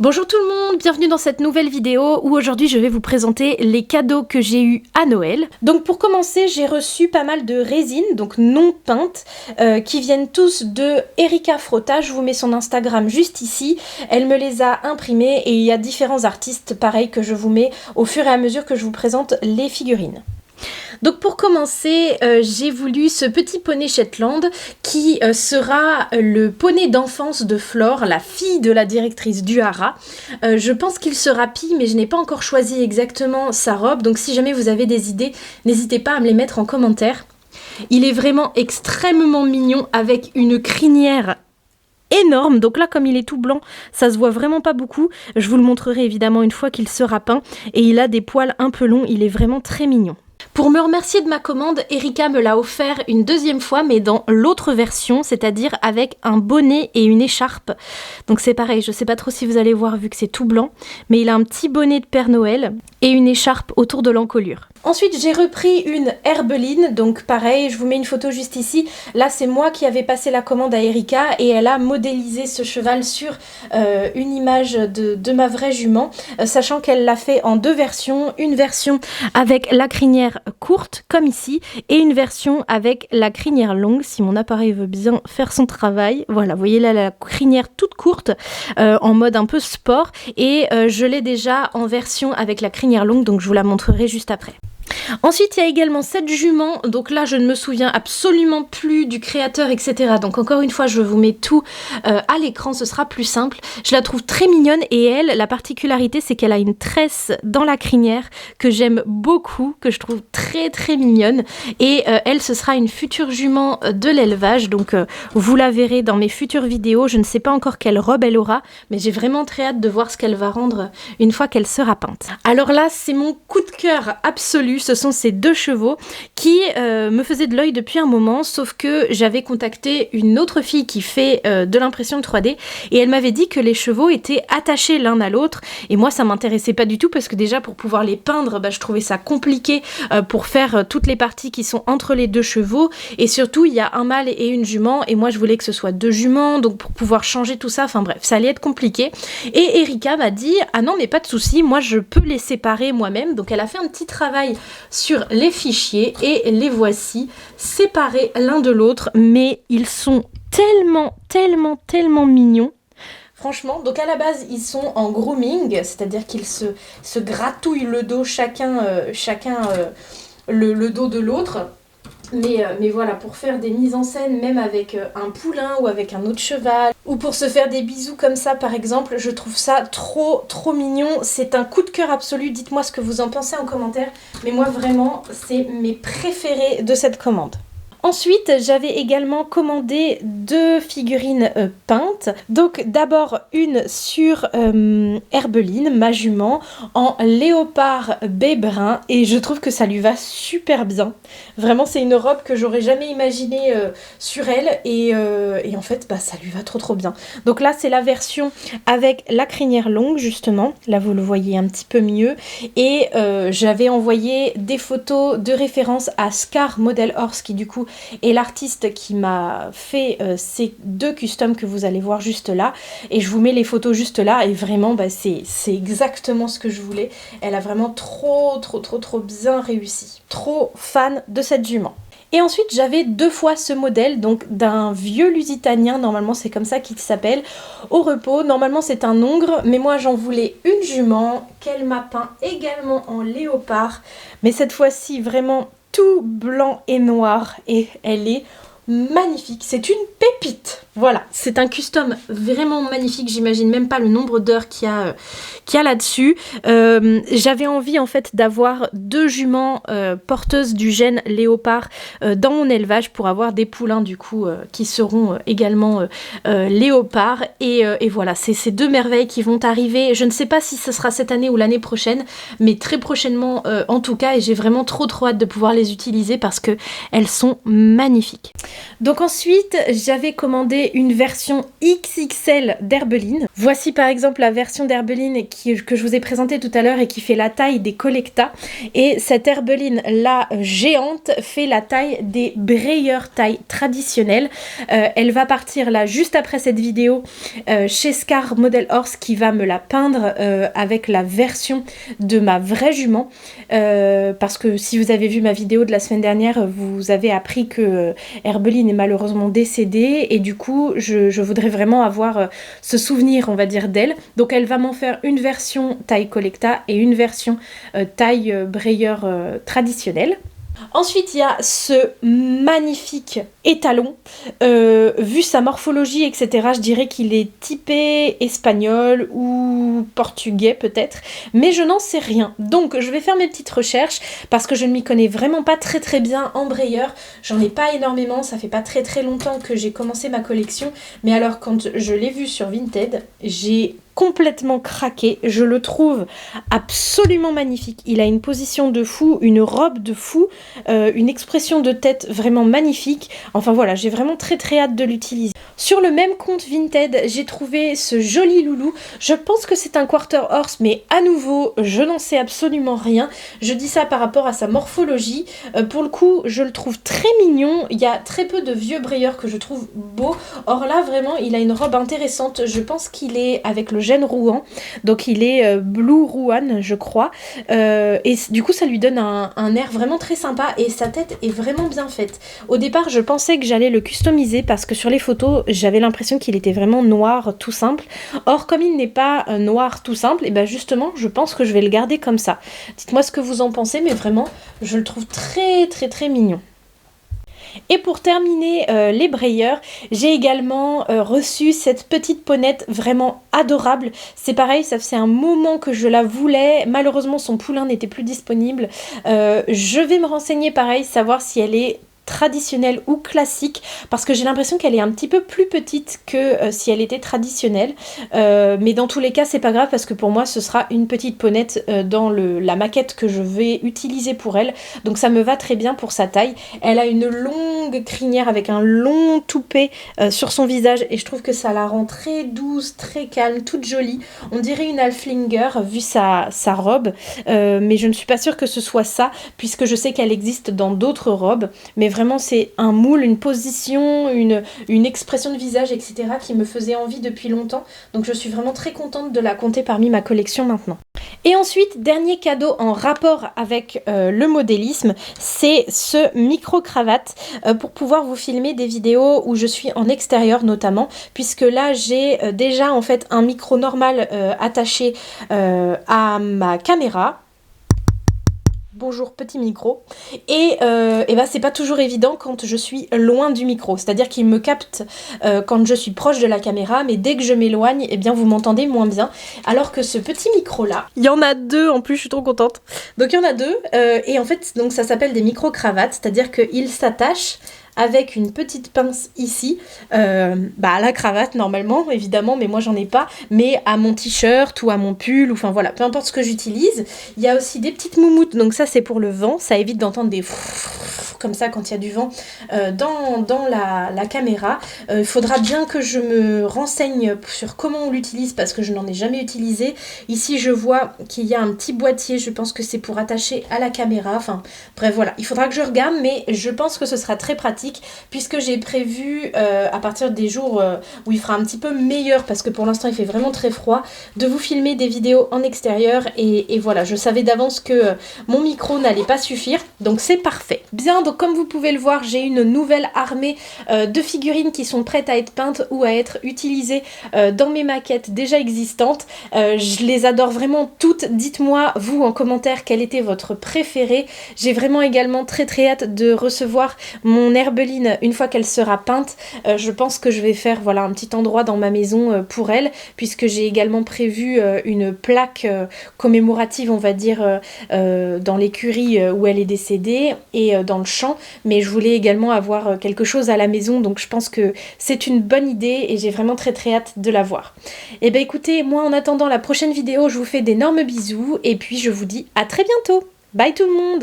Bonjour tout le monde, bienvenue dans cette nouvelle vidéo où aujourd'hui je vais vous présenter les cadeaux que j'ai eus à Noël. Donc pour commencer, j'ai reçu pas mal de résines, donc non peintes, qui viennent tous de Erika Frotta. Je vous mets son Instagram juste ici. Elle me les a imprimées et il y a différents artistes pareil que je vous mets au fur et à mesure que je vous présente les figurines. Donc pour commencer, j'ai voulu ce petit poney Shetland qui sera le poney d'enfance de Flore, la fille de la directrice du Hara. Je pense qu'il sera pie, mais je n'ai pas encore choisi exactement sa robe, donc si jamais vous avez des idées, n'hésitez pas à me les mettre en commentaire. Il est vraiment extrêmement mignon avec une crinière énorme, donc là comme il est tout blanc ça se voit vraiment pas beaucoup, je vous le montrerai évidemment une fois qu'il sera peint, et il a des poils un peu longs, il est vraiment très mignon. Pour me remercier de ma commande, Erika me l'a offert une deuxième fois, mais dans l'autre version, c'est-à-dire avec un bonnet et une écharpe. Donc c'est pareil, je sais pas trop si vous allez voir vu que c'est tout blanc, mais il a un petit bonnet de Père Noël et une écharpe autour de l'encolure. Ensuite, j'ai repris une herbeline, donc pareil, je vous mets une photo juste ici. Là, c'est moi qui avais passé la commande à Erika et elle a modélisé ce cheval sur une image de ma vraie jument, sachant qu'elle l'a fait en deux versions. Une version avec la crinière courte, comme ici, et une version avec la crinière longue, si mon appareil veut bien faire son travail. Voilà, vous voyez là la crinière toute courte, en mode un peu sport, et je l'ai déjà en version avec la crinière longue, donc je vous la montrerai juste après. Ensuite, il y a également cette jument, donc là je ne me souviens absolument plus du créateur, etc. Donc encore une fois, je vous mets tout à l'écran, ce sera plus simple. Je la trouve très mignonne et elle, la particularité, c'est qu'elle a une tresse dans la crinière que j'aime beaucoup, que je trouve très très mignonne. Et elle, ce sera une future jument de l'élevage, donc vous la verrez dans mes futures vidéos. Je ne sais pas encore quelle robe elle aura, mais j'ai vraiment très hâte de voir ce qu'elle va rendre une fois qu'elle sera peinte. Alors là, c'est mon coup de cœur absolu. Ce sont ces deux chevaux qui me faisaient de l'œil depuis un moment, sauf que j'avais contacté une autre fille qui fait de l'impression 3D et elle m'avait dit que les chevaux étaient attachés l'un à l'autre, et moi ça m'intéressait pas du tout parce que déjà pour pouvoir les peindre, je trouvais ça compliqué pour faire toutes les parties qui sont entre les deux chevaux, et surtout il y a un mâle et une jument et moi je voulais que ce soit deux juments, donc pour pouvoir changer tout ça, enfin bref, ça allait être compliqué. Et Erika m'a dit ah non mais pas de souci, moi je peux les séparer moi-même, donc elle a fait un petit travail sur les fichiers et les voici séparés l'un de l'autre, mais ils sont tellement mignons. Franchement, donc à la base ils sont en grooming, c'est-à-dire qu'ils se gratouillent le dos chacun le dos de l'autre. Mais voilà, pour faire des mises en scène, même avec un poulain ou avec un autre cheval, ou pour se faire des bisous comme ça par exemple, je trouve ça trop mignon. C'est un coup de cœur absolu, dites-moi ce que vous en pensez en commentaire, mais moi vraiment, c'est mes préférés de cette commande. Ensuite, j'avais également commandé deux figurines peintes. Donc d'abord une sur Herbeline, ma jument, en léopard baie brun, et je trouve que ça lui va super bien. Vraiment, c'est une robe que j'aurais jamais imaginée sur elle, et en fait, ça lui va trop bien. Donc là, c'est la version avec la crinière longue, justement. Là, vous le voyez un petit peu mieux. Et j'avais envoyé des photos de référence à Scar Model Horse, qui du coup et l'artiste qui m'a fait ces deux customs que vous allez voir juste là, et je vous mets les photos juste là, et vraiment c'est exactement ce que je voulais. Elle a vraiment trop bien réussi. Trop fan de cette jument. Et ensuite j'avais deux fois ce modèle, donc d'un vieux lusitanien, normalement c'est comme ça qu'il s'appelle, au repos. Normalement c'est un hongre, mais moi j'en voulais une jument qu'elle m'a peint également en léopard, mais cette fois-ci vraiment tout blanc et noir, et elle est magnifique, c'est une pépite. Voilà, c'est un custom vraiment magnifique, j'imagine même pas le nombre d'heures qu'il y a là-dessus. J'avais envie en fait d'avoir deux juments porteuses du gène léopard dans mon élevage pour avoir des poulains du coup qui seront également léopards, et voilà, c'est ces deux merveilles qui vont arriver. Je ne sais pas si ce sera cette année ou l'année prochaine, mais très prochainement en tout cas, et j'ai vraiment trop hâte de pouvoir les utiliser parce que elles sont magnifiques. Donc ensuite, j'avais commandé une version XXL d'Herbelines. Voici par exemple la version d'Herbelines que je vous ai présentée tout à l'heure et qui fait la taille des Collecta. Et cette Herbeline là géante fait la taille des Breyer taille traditionnelle. Elle va partir là juste après cette vidéo chez Scar Model Horse qui va me la peindre avec la version de ma vraie jument. Parce que si vous avez vu ma vidéo de la semaine dernière, vous avez appris que Herbeline est malheureusement décédée et du coup je voudrais vraiment avoir ce souvenir on va dire d'elle. Donc elle va m'en faire une version taille Collecta et une version taille Breyer traditionnelle. Ensuite, il y a ce magnifique étalon. Vu sa morphologie, etc., je dirais qu'il est typé espagnol ou portugais peut-être, mais je n'en sais rien. Donc, je vais faire mes petites recherches parce que je ne m'y connais vraiment pas très bien en Breyer. J'en ai pas énormément, ça fait pas très longtemps que j'ai commencé ma collection, mais alors quand je l'ai vu sur Vinted, j'ai complètement craqué, je le trouve absolument magnifique. Il a une position de fou, une robe de fou, une expression de tête vraiment magnifique. Enfin voilà, j'ai vraiment très hâte de l'utiliser. Sur le même compte Vinted, j'ai trouvé ce joli loulou. Je pense que c'est un quarter horse, mais à nouveau, je n'en sais absolument rien. Je dis ça par rapport à sa morphologie. Pour le coup, je le trouve très mignon. Il y a très peu de vieux Breyer que je trouve beau. Or là, vraiment, il a une robe intéressante. Je pense qu'il est avec le gène Rouen. Donc il est Blue Rouen, je crois. Et du coup, ça lui donne un air vraiment très sympa. Et sa tête est vraiment bien faite. Au départ, je pensais que j'allais le customiser parce que sur les photos, j'avais l'impression qu'il était vraiment noir tout simple. Or, comme il n'est pas noir tout simple, et ben justement, je pense que je vais le garder comme ça. Dites-moi ce que vous en pensez, mais vraiment, je le trouve très mignon. Et pour terminer les Breyer, j'ai également reçu cette petite ponette vraiment adorable. C'est pareil, ça faisait un moment que je la voulais. Malheureusement, son poulain n'était plus disponible. Je vais me renseigner pareil, savoir si elle est traditionnelle ou classique parce que j'ai l'impression qu'elle est un petit peu plus petite que si elle était traditionnelle, mais dans tous les cas c'est pas grave parce que pour moi ce sera une petite ponette dans la maquette que je vais utiliser pour elle, donc ça me va très bien pour sa taille. Elle a une longue crinière avec un long toupet sur son visage et je trouve que ça la rend très douce, très calme, toute jolie. On dirait une Halflinger vu sa robe, mais je ne suis pas sûre que ce soit ça puisque je sais qu'elle existe dans d'autres robes, mais vraiment c'est un moule, une position, une expression de visage, etc. qui me faisait envie depuis longtemps. Donc je suis vraiment très contente de la compter parmi ma collection maintenant. Et ensuite, dernier cadeau en rapport avec le modélisme, c'est ce micro-cravate pour pouvoir vous filmer des vidéos où je suis en extérieur notamment, puisque là j'ai déjà en fait un micro normal attaché à ma caméra. Bonjour petit micro, et ben c'est pas toujours évident quand je suis loin du micro, c'est-à-dire qu'il me capte quand je suis proche de la caméra, mais dès que je m'éloigne, eh bien vous m'entendez moins bien, alors que ce petit micro là, il y en a deux en plus, je suis trop contente, donc il y en a deux, et en fait donc ça s'appelle des micro-cravates, c'est-à-dire qu'ils s'attachent avec une petite pince ici, à la cravate normalement évidemment, mais moi j'en ai pas, mais à mon t-shirt ou à mon pull, ou enfin voilà, peu importe ce que j'utilise. Il y a aussi des petites moumoutes, donc ça c'est pour le vent, ça évite d'entendre des comme ça quand il y a du vent dans la caméra. Il faudra bien que je me renseigne sur comment on l'utilise parce que je n'en ai jamais utilisé. Ici je vois qu'il y a un petit boîtier, je pense que c'est pour attacher à la caméra, enfin bref voilà, il faudra que je regarde, mais je pense que ce sera très pratique puisque j'ai prévu à partir des jours où il fera un petit peu meilleur, parce que pour l'instant il fait vraiment très froid, de vous filmer des vidéos en extérieur, et voilà, je savais d'avance que mon micro n'allait pas suffire, donc c'est parfait. Bien, donc comme vous pouvez le voir, j'ai une nouvelle armée de figurines qui sont prêtes à être peintes ou à être utilisées dans mes maquettes déjà existantes. Je les adore vraiment toutes. Dites-moi vous en commentaire quelle était votre préférée. J'ai vraiment également très hâte de recevoir mon Herbeline une fois qu'elle sera peinte. Je pense que je vais faire voilà un petit endroit dans ma maison pour elle, puisque j'ai également prévu une plaque commémorative, on va dire, dans l'écurie où elle est décédée et dans le champ, mais je voulais également avoir quelque chose à la maison, donc je pense que c'est une bonne idée et j'ai vraiment très hâte de la voir. Et ben écoutez, moi en attendant la prochaine vidéo, je vous fais d'énormes bisous et puis je vous dis à très bientôt. Bye tout le monde!